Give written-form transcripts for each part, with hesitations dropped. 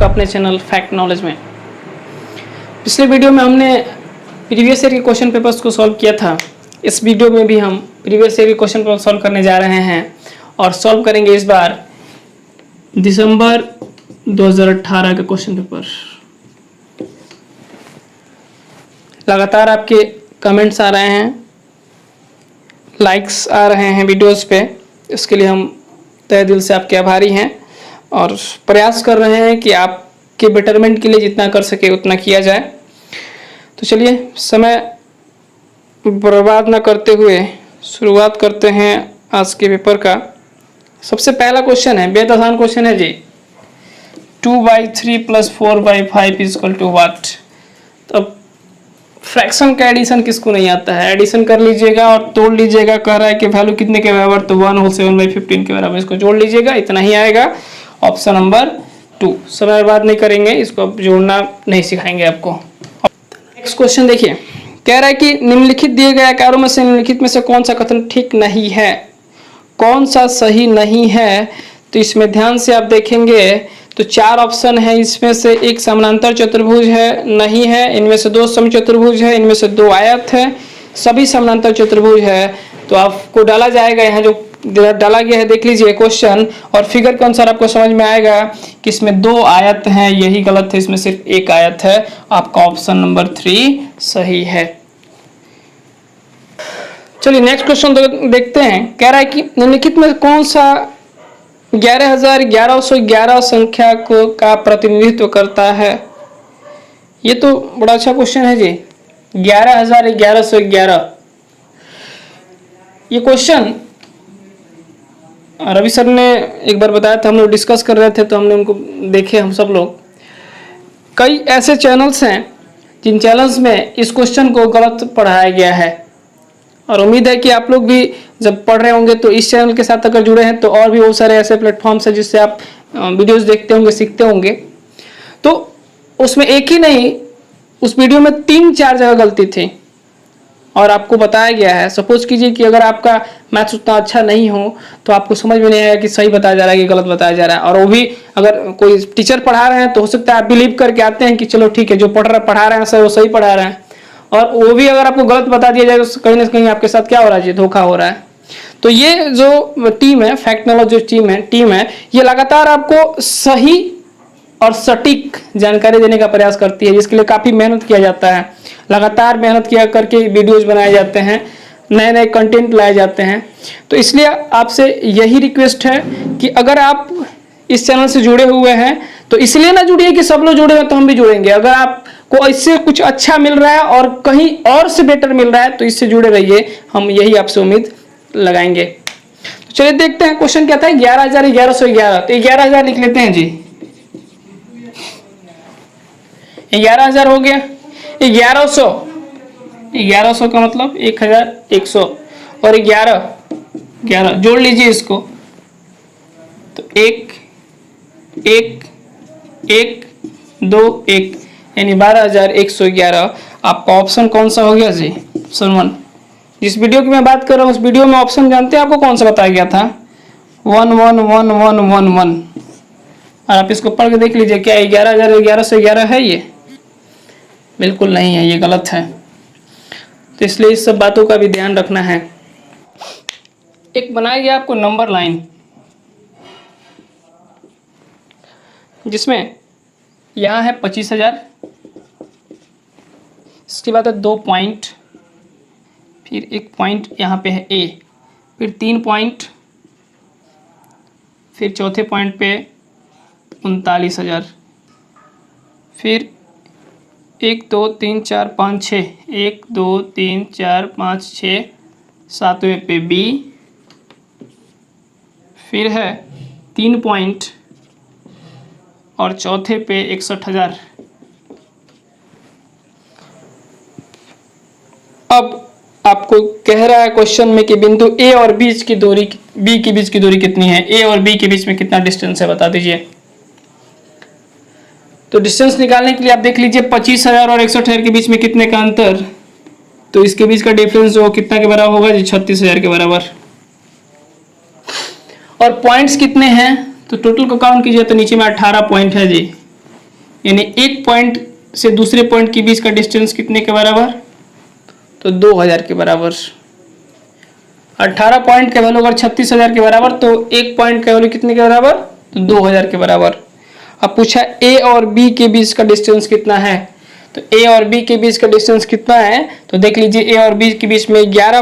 आपका अपने channel fact knowledge में। पिछले वीडियो में हमने प्रीवियस ईयर के क्वेश्चन पेपर्स को सॉल्व किया था। इस वीडियो में भी हम प्रीवियस ईयर के क्वेश्चन पेपर सॉल्व करने जा रहे हैं और सॉल्व करेंगे इस बार दिसंबर 2018 का क्वेश्चन पेपर। लगातार आपके कमेंट्स आ रहे हैं, लाइक्स आ रहे हैं वीडियोस पे, इसके लिए हम तहे दिल से आपके आभारी हैं और प्रयास कर रहे हैं कि आपके बेटरमेंट के लिए जितना कर सके उतना किया जाए। तो चलिए समय बर्बाद ना करते हुए शुरुआत करते हैं आज के पेपर का। सबसे पहला क्वेश्चन है, बेहद आसान क्वेश्चन है जी। 2/3 + 4/5 = व्हाट। तो अब फ्रैक्शन का एडिशन किसको नहीं आता है, एडिशन कर लीजिएगा और तोड़ लीजिएगा। कह रहा है कि वैल्यू कितने के बराबर, तो 1/7/15 के बराबर। इसको जोड़ लीजिएगा, इतना ही आएगा। Option number 2। समय बर्बाद नहीं करेंगे, इसको अब जोड़ना नहीं सिखाएंगे आपको। नेक्स्ट क्वेश्चन देखिए, कह रहा है कि निम्नलिखित दिए गए आकारों में से निम्नलिखित में से कौन सा कथन ठीक नहीं है, कौन सा सही नहीं है। तो इसमें ध्यान से आप देखेंगे तो 4 ऑप्शन है। इसमें से एक समानांतर चतुर्भुज है, नहीं है। इनमें से 2 समचतुर्भुज है, इनमें से 2 आयत है, सभी समानांतर चतुर्भुज है। तो आपको डाला जाएगा, यहाँ जो डाला गया है देख लीजिए क्वेश्चन, और फिगर के अनुसार आपको समझ में आएगा कि इसमें 2 आयत हैं, यही गलत है, इसमें सिर्फ 1 आयत है। आपका ऑप्शन नंबर 3 सही है। चलिए नेक्स्ट क्वेश्चन देखते हैं। कह रहा है कि निम्नलिखित में कौन सा 11,1111 संख्या को का प्रतिनिधित्व करता है। ये तो बड़ा अच्छा क्वेश्चन है जी। 11,1111 ये क्वेश्चन रवि सर ने एक बार बताया था, हम लोग डिस्कस कर रहे थे तो हमने उनको देखे हम सब लोग। कई ऐसे चैनल्स हैं जिन चैनल्स में इस क्वेश्चन को गलत पढ़ाया गया है, और उम्मीद है कि आप लोग भी जब पढ़ रहे होंगे तो इस चैनल के साथ अगर जुड़े हैं तो और भी बहुत सारे ऐसे प्लेटफॉर्म्स हैं जिससे आप वीडियोस देखते होंगे, सीखते होंगे। तो उसमें एक ही नहीं, उस वीडियो में 3-4 जगह गलती थी और आपको बताया गया है। सपोज कीजिए कि अगर आपका मैथ्स उतना अच्छा नहीं हो तो आपको समझ में नहीं आएगा कि सही बताया जा रहा है कि गलत बताया जा रहा है। और वो भी अगर कोई टीचर पढ़ा रहे हैं तो हो सकता है आप बिलीव करके आते हैं कि चलो ठीक है, जो पढ़ा रहे हैं सर वो सही पढ़ा रहे हैं, और वो भी अगर आपको गलत बता दिया जाए तो कहीं ना कहीं आपके साथ क्या हो रहा है, धोखा हो रहा है। तो ये जो टीम है, फैक्ट नॉलेज जो टीम है, ये लगातार आपको सही और सटीक जानकारी देने का प्रयास करती है, जिसके लिए काफ़ी मेहनत किया जाता है। लगातार मेहनत किया करके वीडियोज़ बनाए जाते हैं, नए नए कंटेंट लाए जाते हैं। तो इसलिए आपसे यही रिक्वेस्ट है कि अगर आप इस चैनल से जुड़े हुए हैं तो इसलिए ना जुड़िए कि सब लोग जुड़े हैं तो हम भी जुड़ेंगे। अगर आपको इससे कुछ अच्छा मिल रहा है और कहीं और से बेटर मिल रहा है तो इससे जुड़े रहिए, हम यही आपसे उम्मीद लगाएंगे। तो चलिए देखते हैं क्वेश्चन क्या था। 11,1111, तो 11,000 लिख लेते हैं जी। 11,000 हो गया। 1100 का मतलब 1,100 और 11 जोड़ लीजिए इसको, तो 1 1 1 2 1 यानी 12,111। आपका ऑप्शन कौन सा हो गया जी? ऑप्शन 1। जिस वीडियो की मैं बात कर रहा हूँ उस वीडियो में ऑप्शन जानते हैं आपको कौन सा बताया गया था? 1 1 1 1 1 1। और आप इसको पढ़ के देख लीजिए, क्या 11,1111 है? ये बिल्कुल नहीं है, ये गलत है। तो इसलिए इस सब बातों का भी ध्यान रखना है। एक बनाया गया आपको नंबर लाइन, जिसमें यहाँ है 25,000, इसके बाद है 2 पॉइंट, फिर 1 पॉइंट यहाँ पे है A, फिर 3 पॉइंट, फिर चौथे पॉइंट पे 39,000, फिर 1 2 3 4 5 6, 1 2 3 4 5 6, 7वें पे B, फिर है 3 पॉइंट और चौथे पे 61,000। अब आपको कह रहा है क्वेश्चन में कि बिंदु A और B की दूरी कितनी है, A और B के बीच में कितना डिस्टेंस है बता दीजिए। तो डिस्टेंस निकालने के लिए आप देख लीजिए 25,000 और 61,000 के बीच में कितने का अंतर, तो इसके बीच का डिफरेंस जो कितना के बराबर होगा जी? 36,000 के बराबर। और पॉइंट्स कितने हैं, तो टोटल को काउंट कीजिए तो नीचे में 18 पॉइंट है जी। यानी एक पॉइंट से दूसरे पॉइंट के बीच का डिस्टेंस कितने के बराबर, तो 2000 के बराबर। 18 पॉइंट का वैल्यू अगर 36,000 के बराबर तो एक पॉइंट का वैल्यू कितने के बराबर, तो 2000 के बराबर। अब पूछा ए और बी के बीच का डिस्टेंस कितना है, तो ए और बी के बीच का डिस्टेंस कितना है, तो देख लीजिए ए और बी के बीच में 11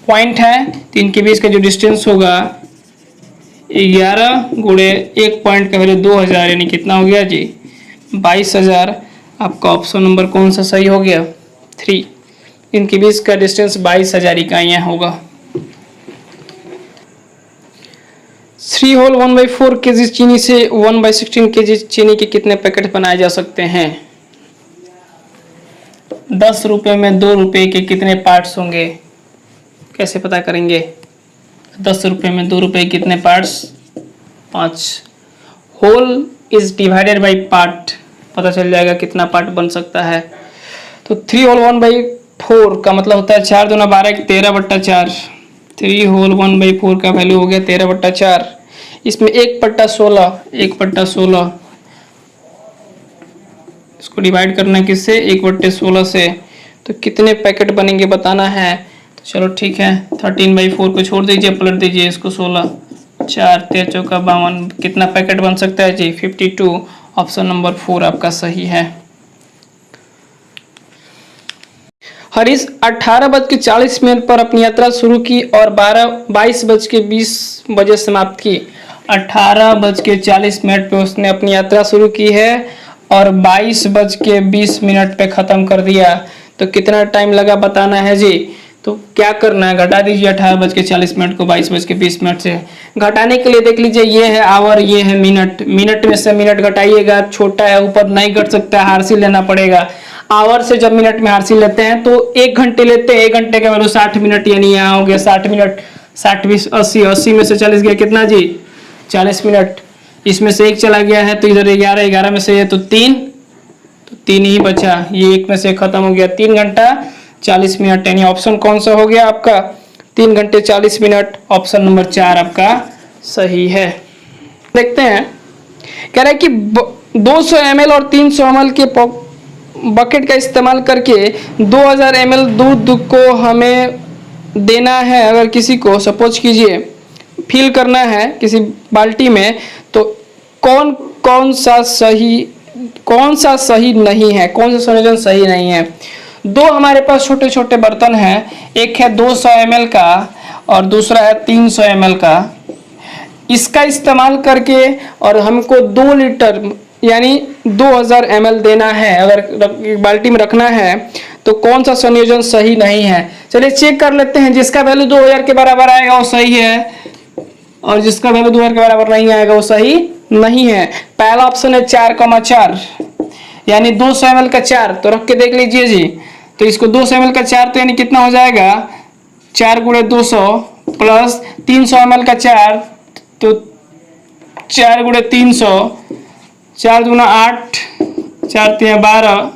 पॉइंट है, तो इनके बीच का जो डिस्टेंस होगा 11 गुणे एक पॉइंट का वैल्यू 2000, यानी कितना हो गया जी 22,000। आपका ऑप्शन नंबर कौन सा सही हो गया, 3। इनके बीच का डिस्टेंस 22,000 इकाइयाँ होगा। 3 होल 1/4 kg चीनी से 1/16 kg चीनी के कितने पैकेट बनाए जा सकते हैं। 10 रुपये में 2 रुपये के कितने पार्ट्स होंगे, कैसे पता करेंगे। 10 रुपये में 2 रुपये कितने parts, 5। Whole is divided by part, पता चल जाएगा कितना पार्ट बन सकता है। तो 3 होल 1/4 का मतलब होता है 4 दूना 12 13/4। 3 होल 1/4 का वैल्यू हो गया 13/4। इसमें 1/16, 1/16 इसको डिवाइड करना है किससे, 1/16 से। तो कितने पैकेट बनेंगे बताना है। तो चलो ठीक है, 13/4 को छोड़ दीजिए, पलट दीजिए इसको 16, 4 3 चौका 52, कितना पैकेट बन सकता है जी 52। ऑप्शन नंबर 4 आपका सही है। हरीश 18:40 पर अपनी यात्रा शुरू की और 22:20 समाप्त की। 18:40 पे उसने अपनी यात्रा शुरू की है और 22:20 पे ख़त्म कर दिया। तो कितना टाइम लगा बताना है जी। तो क्या करना है, घटा दीजिए 18:40 को 22:20 से। घटाने के लिए देख लीजिए ये है आवर, ये है मिनट, मिनट में से मिनट घटाइएगा, छोटा है ऊपर नहीं घट सकता है, हार्सी लेना पड़ेगा। आवर से जब मिनट में हार्सी लेते हैं तो 1 घंटे लेते हैं, 1 घंटे का वैल्यू 60 मिनट, यानी यहाँ हो गया 60 मिनट। 60 20 80, 80 में से 40 गया कितना जी 40 मिनट। इसमें से 1 चला गया है तो इधर 11, 11 में से ये तो 3, तो 3 ही बचा, ये 1 में से खत्म हो गया। 3 घंटा 40 मिनट, यानी ऑप्शन कौन सा हो गया आपका 3 घंटे 40 मिनट। ऑप्शन नंबर 4 आपका सही है। देखते हैं, कह रहा है कि 200 ml और 300 ml के बकेट का इस्तेमाल करके 2000 ml दूध को हमें देना है। अगर किसी को सपोज कीजिए फिल करना है किसी बाल्टी में, तो कौन सा सही नहीं है, कौन सा संयोजन सही नहीं है। 2 हमारे पास छोटे छोटे बर्तन हैं, एक है 200 ml का और दूसरा है 300 ml का। इसका इस्तेमाल करके और हमको 2 लीटर यानी 2000 ml देना है, अगर बाल्टी में रखना है, तो कौन सा संयोजन सही नहीं है। चलिए चेक कर लेते हैं। जिसका वैल्यू 2000 के बराबर आएगा वो सही है और जिसका वैल्यू 2000 के बराबर नहीं आएगा वो सही नहीं है। पहला ऑप्शन है 4,4, यानी 200 ml का 4, तो रख के देख लीजिए जी। तो इसको 200 ml का 4 तो यानी कितना हो जाएगा 4 × 200 प्लस 300 ml का 4, तो 4 × 300, 4 दूना 8, 4 3 12,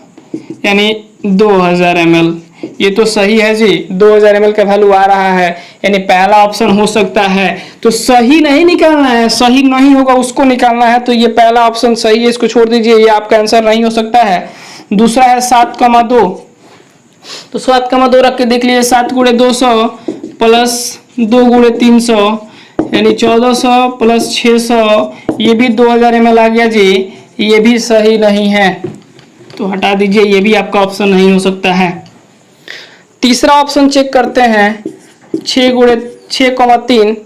यानी 2000 ml। ये तो सही है जी, 2000 ml का वैल्यू आ रहा है, यानी पहला ऑप्शन हो सकता है। तो सही नहीं निकालना है, सही नहीं होगा उसको निकालना है। तो ये पहला ऑप्शन सही है, इसको छोड़ दीजिए, ये आपका आंसर नहीं हो सकता है। दूसरा है 7,2, तो 7,2 रख के देख लीजिए। 7 × 200 प्लस 2 × 300, यानी 1400 प्लस 600, ये भी 2000 ml आ गया जी, ये भी सही नहीं है, तो हटा दीजिए, ये भी आपका ऑप्शन नहीं हो सकता है। तीसरा ऑप्शन चेक करते हैं, 6 × 6,3,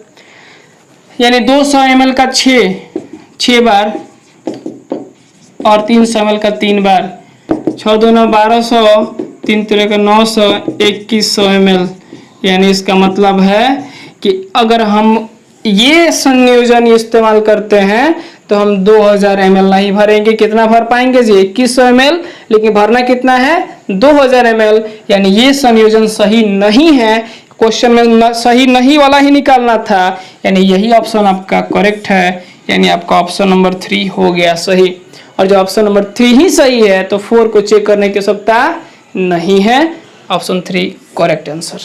यानी 200 ml का 6 बार और 300 ml का 3 बार, 6 दूना 1200, 3 3 का 900, 2100 ml। यानी इसका मतलब है कि अगर हम ये संयोजन इस्तेमाल करते हैं तो हम 2000 ml नहीं भरेंगे। कितना भर पाएंगे जी 2100 ml, लेकिन भरना कितना है 2000 ml, यानी ये संयोजन सही नहीं है। क्वेश्चन में सही नहीं वाला ही निकालना था, यानी यही ऑप्शन आपका करेक्ट है, यानी आपका ऑप्शन नंबर 3 हो गया सही। और जो ऑप्शन नंबर 3 ही सही है तो 4 को चेक करने की आवश्यकता नहीं है। Option 3 correct answer.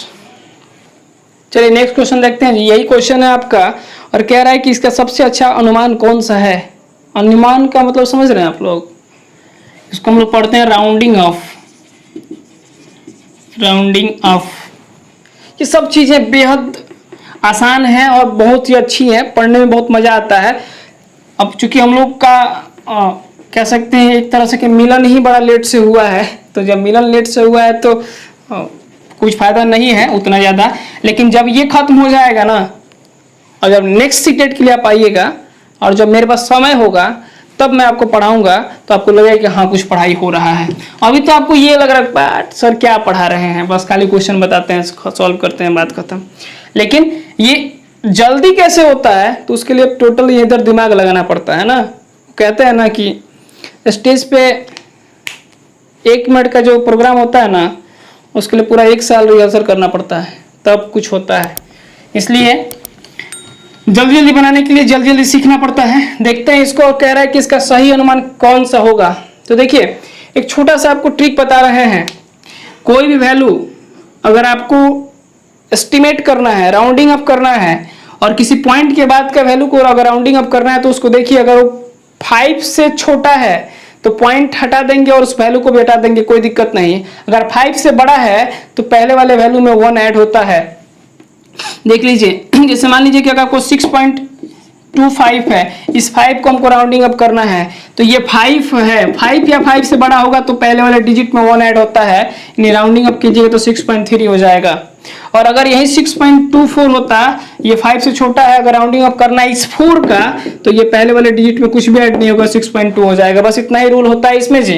चलिए नेक्स्ट क्वेश्चन देखते हैं। यही क्वेश्चन है आपका और कह रहा है कि इसका सबसे अच्छा अनुमान कौन सा है। अनुमान का मतलब समझ रहे हैं आप लोग, इसको हम लोग पढ़ते हैं राउंडिंग ऑफ। राउंडिंग ऑफ, ये सब चीज़ें बेहद आसान हैं और बहुत ही अच्छी हैं, पढ़ने में बहुत मज़ा आता है। अब चूंकि हम लोग का कह सकते हैं एक तरह से कि मिलन ही बड़ा लेट से हुआ है, तो जब मिलन लेट से हुआ है तो कुछ फ़ायदा नहीं है उतना ज़्यादा, लेकिन जब ये खत्म हो जाएगा ना और जब नेक्स्ट सीटेट के लिए आप आइएगा और जब मेरे पास समय होगा तब मैं आपको पढ़ाऊंगा तो आपको लगेगा कि हाँ कुछ पढ़ाई हो रहा है। अभी तो आपको ये लग रहा है सर क्या पढ़ा रहे हैं, बस खाली क्वेश्चन बताते हैं, सॉल्व करते हैं, बात खत्म। लेकिन ये जल्दी कैसे होता है तो उसके लिए टोटली इधर दिमाग लगाना पड़ता है ना। कहते हैं ना कि स्टेज पे 1 मिनट का जो प्रोग्राम होता है ना उसके लिए पूरा 1 साल रिहर्सल करना पड़ता है तब कुछ होता है। इसलिए जल्दी जल्दी बनाने के लिए जल्दी जल्दी सीखना पड़ता है। देखते हैं इसको, कह रहा है कि इसका सही अनुमान कौन सा होगा। तो देखिए एक छोटा सा आपको ट्रिक बता रहे हैं। कोई भी वैल्यू अगर आपको एस्टिमेट करना है, राउंडिंग अप करना है और किसी पॉइंट के बाद का वैल्यू को अगर राउंडिंग अप करना है तो उसको देखिए अगर वो 5 से छोटा है तो पॉइंट हटा देंगे और उस वैल्यू को भी हटा देंगे, कोई दिक्कत नहीं। अगर 5 से बड़ा है तो पहले वाले वैल्यू में 1 ऐड होता है। देख लीजिए जैसे मान लीजिए कि अगर आपको 6.25 है, इस 5 को हमको राउंडिंग अप करना है तो ये 5 है, 5 या 5 से बड़ा होगा तो पहले वाले डिजिट में 1 ऐड होता है, यानी राउंडिंग अप कीजिएगा तो 6.3 हो जाएगा। और अगर यही 6.24 होता, ये 5 से छोटा है, अगर राउंडिंग अप करना है इस 4 का तो ये पहले वाले डिजिट में कुछ भी ऐड नहीं होगा, 6.2 हो जाएगा। बस इतना ही रूल होता है इसमें जी।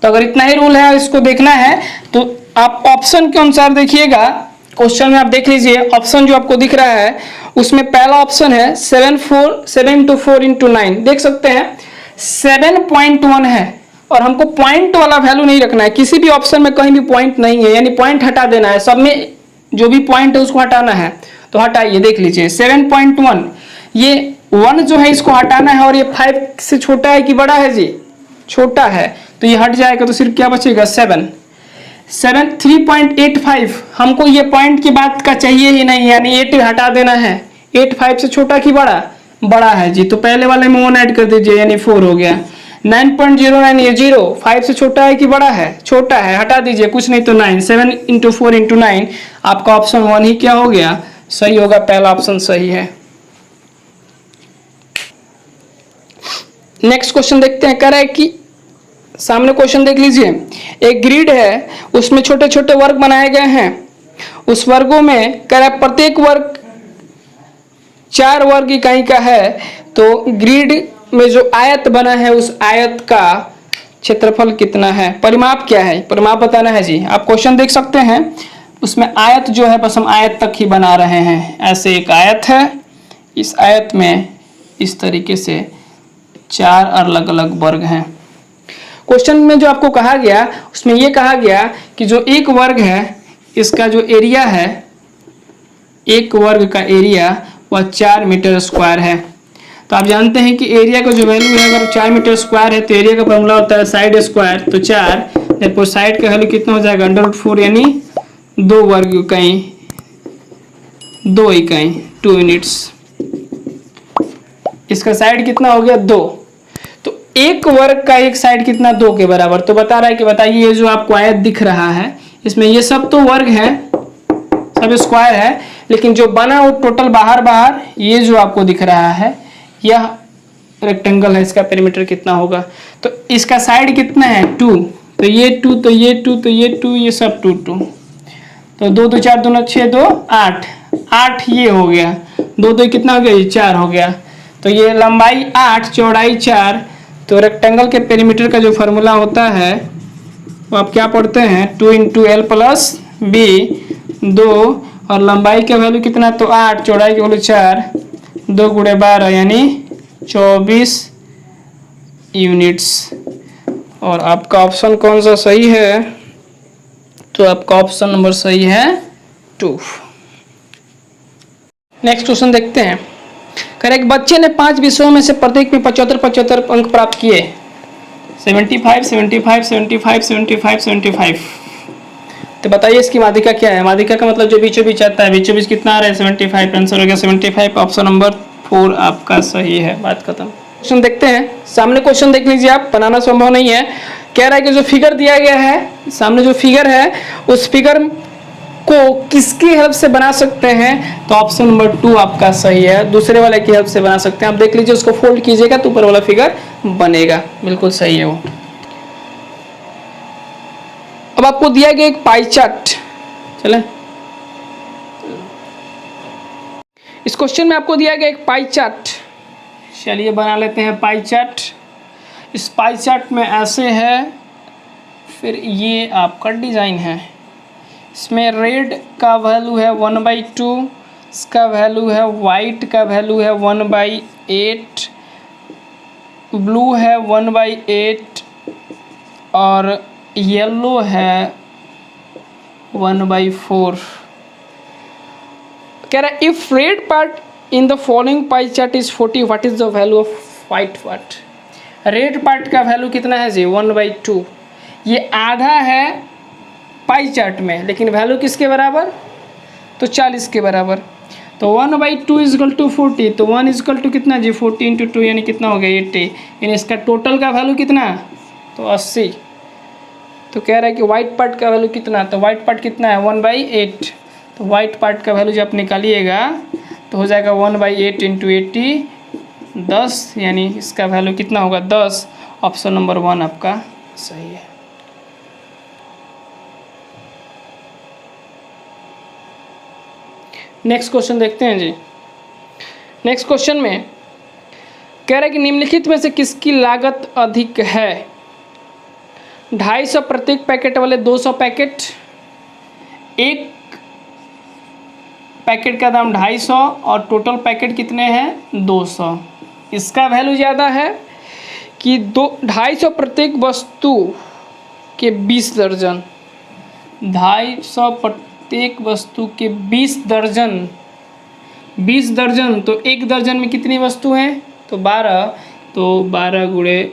तो अगर इतना ही रूल है, इसको देखना है तो आप ऑप्शन के अनुसार देखिएगा। क्वेश्चन में आप देख लीजिए ऑप्शन जो आपको दिख रहा है उसमें पहला ऑप्शन है 7 into 4 into 9, देख सकते हैं 7.1 है और हमको पॉइंट वाला वैल्यू नहीं रखना है। किसी भी ऑप्शन में कहीं भी पॉइंट नहीं है, यानी पॉइंट हटा देना है, सब में जो भी पॉइंट है उसको हटाना है। तो हटाइए, देख लीजिए 7.1, ये 1 जो है इसको हटाना है और ये 5 से छोटा है कि बड़ा है जी, छोटा है, तो ये हट जाएगा तो सिर्फ क्या बचेगा 7। 3.85 हमको ये पॉइंट की बात का चाहिए ही नहीं, यानी 8 हटा देना है। 8 5 से छोटा कि बड़ा, बड़ा है जी, तो पहले वाले में 1 ऐड कर दीजिए यानी 4 हो गया। 9.09 ये 0 5 से छोटा है कि बड़ा है, छोटा है, हटा दीजिए, कुछ नहीं तो 9। 7 into 4 into 9 आपका ऑप्शन 1 ही क्या हो गया, सही होगा, पहला ऑप्शन सही है। नेक्स्ट क्वेश्चन देखते हैं। कह रहा है कि सामने क्वेश्चन देख लीजिए, एक ग्रिड है उसमें छोटे छोटे वर्ग बनाए गए हैं। उस वर्गों में कह रहा है प्रत्येक वर्ग 4 वर्ग इकाई का है, तो ग्रिड में जो आयत बना है उस आयत का क्षेत्रफल कितना है, परिमाप क्या है, परिमाप बताना है जी। आप क्वेश्चन देख सकते हैं उसमें आयत जो है बस हम आयत तक ही बना रहे हैं। ऐसे एक आयत है, इस आयत में इस तरीके से 4 अलग अलग वर्ग हैं। क्वेश्चन में जो आपको कहा गया उसमें यह कहा गया कि जो एक वर्ग है इसका जो एरिया है, एक वर्ग का एरिया वह 4 मीटर स्क्वायर है। तो आप जानते हैं कि एरिया का जो वैल्यू है अगर 4 मीटर स्क्वायर है तो एरिया का फॉर्मूला होता है साइड स्क्वायर, तो 4, जबकि साइड का वैल्यू कितना हो जाएगा √4 यानी 2 वर्ग इकाई, 2 इकाई 2 यूनिट्स। इसका साइड कितना हो गया 2, तो एक वर्ग का एक साइड कितना 2 के बराबर। तो बता रहा है कि बताइए ये जो आपको आयत दिख रहा है इसमें ये सब तो वर्ग है, सब स्क्वायर है, लेकिन जो बना वो टोटल बाहर बाहर ये जो आपको दिख रहा है यह रेक्टेंगल है, इसका पेरीमीटर कितना होगा। तो इसका साइड कितना है 2, तो ये 2, तो ये 2, तो ये 2, ये सब 2 2, तो 2 2 4 2 6 2 8 8 ये हो गया, 2 2 कितना हो गया ये 4 हो गया। तो ये लंबाई 8 चौड़ाई 4, तो रेक्टेंगल के पेरीमीटर का जो फार्मूला होता है वो आप क्या पढ़ते हैं 2 × L + B 2, और लंबाई का वैल्यू कितना तो 8, चौड़ाई की वैल्यू 4, 2 × 12 यानी 24 यूनिट्स। और आपका ऑप्शन कौन सा सही है, तो आपका ऑप्शन नंबर सही है 2। नेक्स्ट क्वेश्चन देखते हैं। करेक्ट, बच्चे ने 5 विषयों में से प्रत्येक में 75 अंक प्राप्त किए, 75 75 75 75 75। तो बताइए इसकी माध्यिका क्या है। माध्यिका का मतलब जो बीचों बीच आता है, बीचों बीच कितना आ रहा है 75, आंसर हो गया 75, ऑप्शन नंबर 4 आपका सही है, बात खत्म। क्वेश्चन देखते हैं। सामने क्वेश्चन देख लीजिए, आप बनाना संभव नहीं है। कह रहा है कि जो फिगर दिया गया है, सामने जो फिगर है उस फिगर को किसकी हेल्प से बना सकते हैं, तो ऑप्शन नंबर 2 आपका सही है, दूसरे वाले की हेल्प से बना सकते हैं। आप देख लीजिए, उसको फोल्ड कीजिएगा तो ऊपर वाला फिगर बनेगा, बिल्कुल सही है वो। अब आपको दिया गया एक पाई चार्ट, चले इस क्वेश्चन में आपको दिया गया एक पाई चार्ट, चलिए बना लेते हैं पाई चार्ट। इस पाई चार्ट में ऐसे है, फिर ये आपका डिज़ाइन है। इसमें रेड का वैल्यू है 1/2, इसका वैल्यू है वाइट का वैल्यू है 1/8, ब्लू है 1/8 और येलो है 1/4। कह रहा है if red part in the following pie chart is 40, what is the value of white part. Red part का वैल्यू कितना है जी, 1/2। ये आधा है पाई चार्ट में, लेकिन वैल्यू किसके बराबर, तो 40 के बराबर। तो 1/2 इजकल टू 40, तो 1 इजकल टू कितना जी, 40 × 2 यानी कितना हो गया 80, यानी इसका टोटल का वैल्यू कितना, तो 80। तो कह रहा है कि वाइट पार्ट का वैल्यू कितना, तो वाइट पार्ट कितना है 1/8, तो वाइट पार्ट का वैल्यू जब निकालिएगा तो हो जाएगा 1/8 × 80, 10, यानी इसका वैल्यू कितना होगा 10। ऑप्शन नंबर 1 आपका सही है। नेक्स्ट क्वेश्चन देखते हैं जी। नेक्स्ट क्वेश्चन में कह रहा है कि निम्नलिखित में से किसकी लागत अधिक है। 250 प्रत्येक पैकेट वाले 200 पैकेट, एक पैकेट का दाम 250 और टोटल पैकेट कितने हैं 200। इसका वैल्यू ज़्यादा है कि 250 प्रत्येक वस्तु के 20 दर्जन, 250 प्रत्येक वस्तु के 20 दर्जन, 20 दर्जन, तो एक दर्जन में कितनी वस्तु हैं, तो 12, तो 12 ×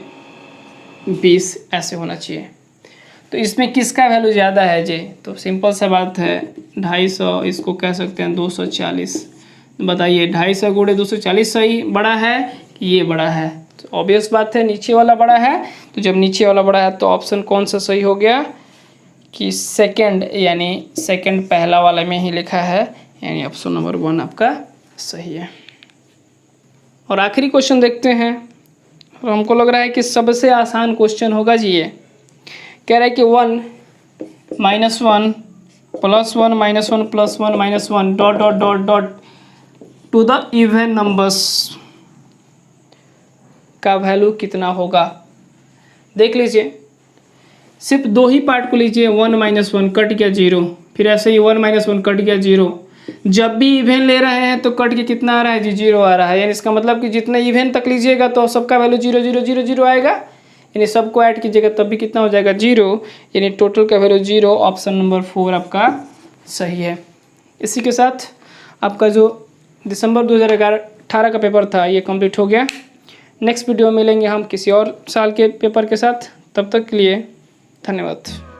20 ऐसे होना चाहिए। तो इसमें किसका वैल्यू ज़्यादा है जी, तो सिंपल सा बात है 250, इसको कह सकते हैं 240। बताइए 250 × 240 सही बड़ा है कि ये बड़ा है, तो ऑब्वियस बात है नीचे वाला बड़ा है। तो जब नीचे वाला बड़ा है तो ऑप्शन कौन सा सही हो गया कि सेकंड, यानी सेकंड पहला वाला में ही लिखा है, यानी ऑप्शन नंबर 1 आपका सही है। और आखिरी क्वेश्चन देखते हैं, और हमको लग रहा है कि सबसे आसान क्वेश्चन होगा जी ये। कह रहा है कि 1 - 1 + 1 - 1 + 1 - 1 dot dot dot dot to the even numbers का वैल्यू कितना होगा। देख लीजिए, सिर्फ 2 ही पार्ट को लीजिए, 1 - 1 कट गया 0, फिर ऐसे ही 1 - 1 कट गया 0। जब भी इवन ले रहे हैं तो कट के कितना आ रहा है जी, 0 आ रहा है। यानी इसका मतलब कि जितने इवन तक लीजिएगा तो सबका वैल्यू 0 0 0 0 आएगा, यानी सबको ऐड कीजिएगा तब भी कितना हो जाएगा 0, यानी टोटल का वैल्यू 0। ऑप्शन नंबर 4 आपका सही है। इसी के साथ आपका जो दिसंबर 2018 का पेपर था ये कंप्लीट हो गया। नेक्स्ट वीडियो में मिलेंगे हम किसी और साल के पेपर के साथ, तब तक के लिए धन्यवाद।